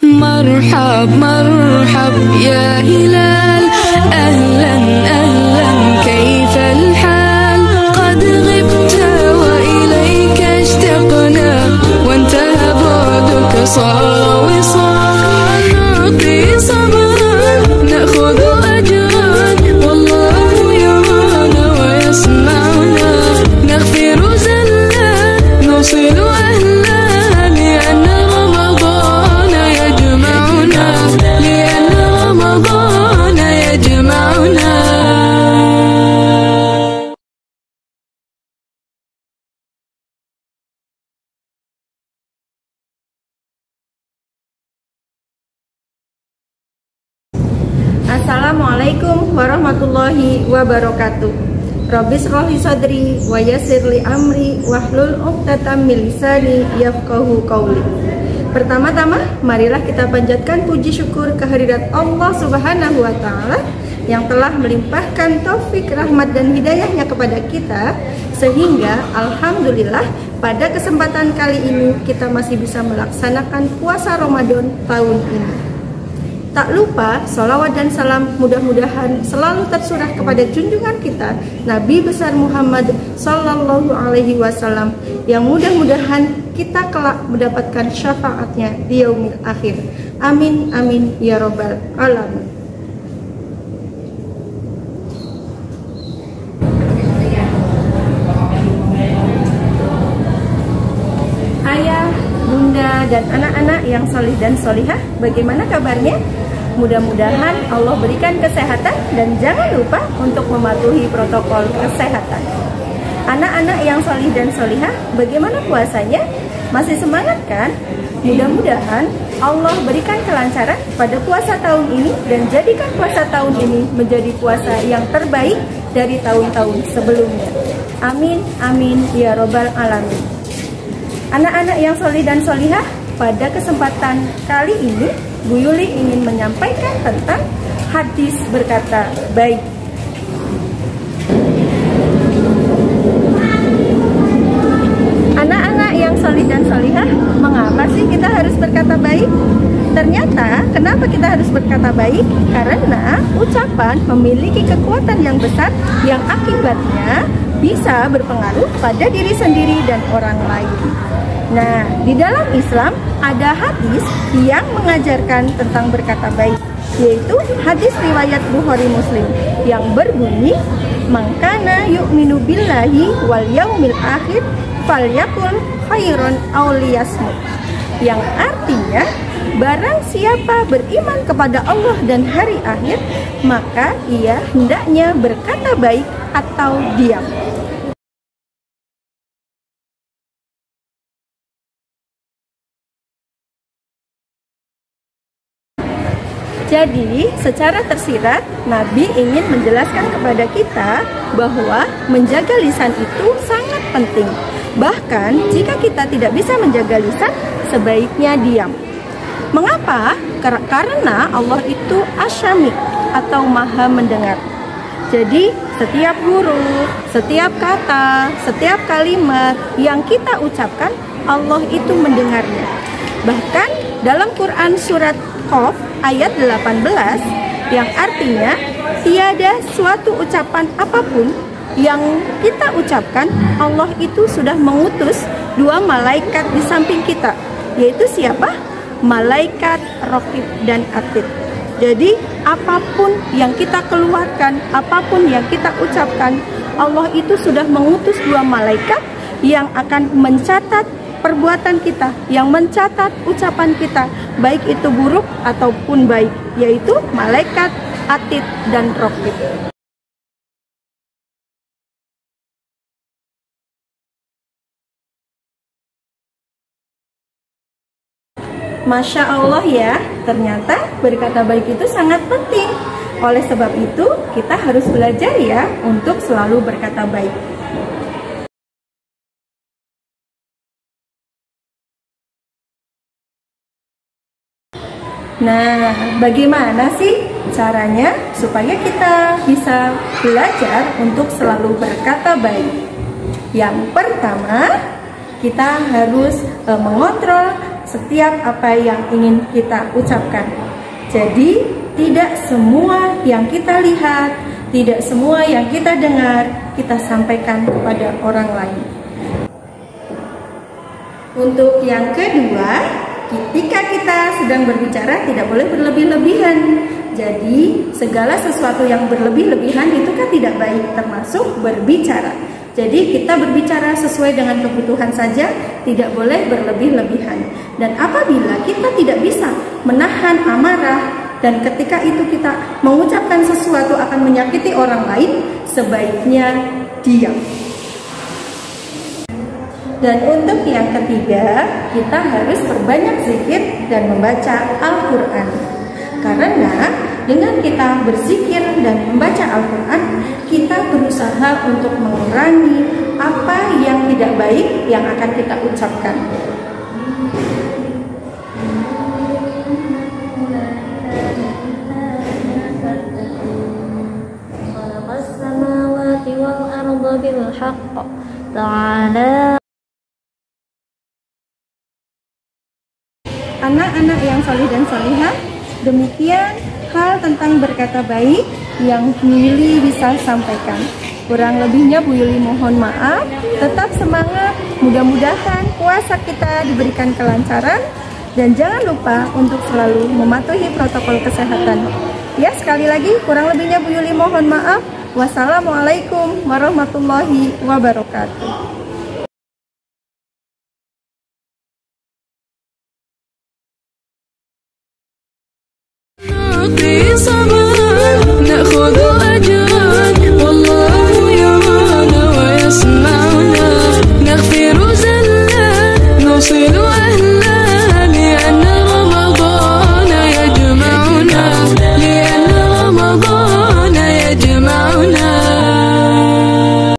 مرحب مرحب يا هلال أهلا أهلا كيف الحال قد غبت وإليك اشتقنا وانتهى بعدك صار وصال نعطي صبرا نأخذ أجرا والله يرانا ويسمعنا نغفر زلا نوصل أهلا لأن رمضان يجمعنا لأن رمضان يجمعنا. Assalamualaikum warahmatullahi wabarakatuh. Rabbi shrah li sadri wa yassir li amri wahlul 'uqdatam min lisani yafqahu qauli. Pertama-tama, marilah kita panjatkan puji syukur kehadirat Allah Subhanahu wa taala yang telah melimpahkan taufik, rahmat dan hidayahnya kepada kita sehingga alhamdulillah pada kesempatan kali ini kita masih bisa melaksanakan puasa Ramadan tahun ini. Tak lupa, sholawat dan salam mudah-mudahan selalu tercurah kepada junjungan kita Nabi besar Muhammad Sallallahu Alaihi Wasallam yang mudah-mudahan kita kelak mendapatkan syafaatnya di yaumil akhir. Amin amin ya robbal alamin. Ayah, bunda, dan anak-anak yang solih dan solihah, bagaimana kabarnya? Mudah-mudahan Allah berikan kesehatan dan jangan lupa untuk mematuhi protokol kesehatan. Anak-anak yang solih dan solihah, bagaimana puasanya? Masih semangat kan? Mudah-mudahan Allah berikan kelancaran pada puasa tahun ini dan jadikan puasa tahun ini menjadi puasa yang terbaik dari tahun-tahun sebelumnya. Amin amin ya robbal alamin. Anak-anak yang solih dan solihah, pada kesempatan kali ini Bu Yuli ingin menyampaikan tentang hadis berkata baik. Anak-anak yang solih dan solihah, mengapa sih kita harus berkata baik? Ternyata kenapa kita harus berkata baik? Karena ucapan memiliki kekuatan yang besar yang akibatnya bisa berpengaruh pada diri sendiri dan orang lain. Nah, di dalam Islam ada hadis yang mengajarkan tentang berkata baik, yaitu hadis riwayat Bukhari Muslim yang berbunyi, "Mangkana yu'minu billahi wal yaumil akhir falyakul khairon aw liyasmut." Yang artinya, barang siapa beriman kepada Allah dan hari akhir, maka ia hendaknya berkata baik atau diam. Jadi, secara tersirat, Nabi ingin menjelaskan kepada kita bahwa menjaga lisan itu sangat penting. Bahkan, jika kita tidak bisa menjaga lisan, sebaiknya diam. Mengapa? Karena Allah itu asyami atau maha mendengar. Jadi, setiap huruf, setiap kata, setiap kalimat yang kita ucapkan, Allah itu mendengarnya. Bahkan, dalam Quran surat Qaf ayat 18 yang artinya tiada suatu ucapan apapun yang kita ucapkan, Allah itu sudah mengutus dua malaikat di samping kita, yaitu siapa? Malaikat Raqib dan Atid. Jadi apapun yang kita keluarkan, apapun yang kita ucapkan, Allah itu sudah mengutus dua malaikat yang akan mencatat perbuatan kita, yang mencatat ucapan kita, baik itu buruk ataupun baik, yaitu malaikat Atid dan Raqib. Masya Allah ya, ternyata berkata baik itu sangat penting. Oleh sebab itu, kita harus belajar ya untuk selalu berkata baik. Nah, bagaimana sih caranya supaya kita bisa belajar untuk selalu berkata baik? Yang pertama, kita harus mengontrol setiap apa yang ingin kita ucapkan. Jadi, tidak semua yang kita lihat, tidak semua yang kita dengar, kita sampaikan kepada orang lain. Untuk yang kedua, ketika kita sedang berbicara tidak boleh berlebih-lebihan. Jadi, segala sesuatu yang berlebih-lebihan itu kan tidak baik, termasuk berbicara. Jadi, kita berbicara sesuai dengan kebutuhan saja, tidak boleh berlebih-lebihan. Dan apabila kita tidak bisa menahan amarah, dan ketika itu kita mengucapkan sesuatu akan menyakiti orang lain, sebaiknya diam. Dan untuk yang ketiga, kita harus perbanyak zikir dan membaca Al-Quran. Karena dengan kita berzikir dan membaca Al-Quran, kita berusaha untuk mengurangi apa yang tidak baik yang akan kita ucapkan. Anak-anak yang solih dan solihah, demikian hal tentang berkata baik yang Bu Yuli bisa sampaikan. Kurang lebihnya Bu Yuli mohon maaf. Tetap semangat, mudah-mudahan puasa kita diberikan kelancaran. Dan jangan lupa untuk selalu mematuhi protokol kesehatan. Ya, sekali lagi kurang lebihnya Bu Yuli mohon maaf. Wassalamualaikum warahmatullahi wabarakatuh. صبر نأخذ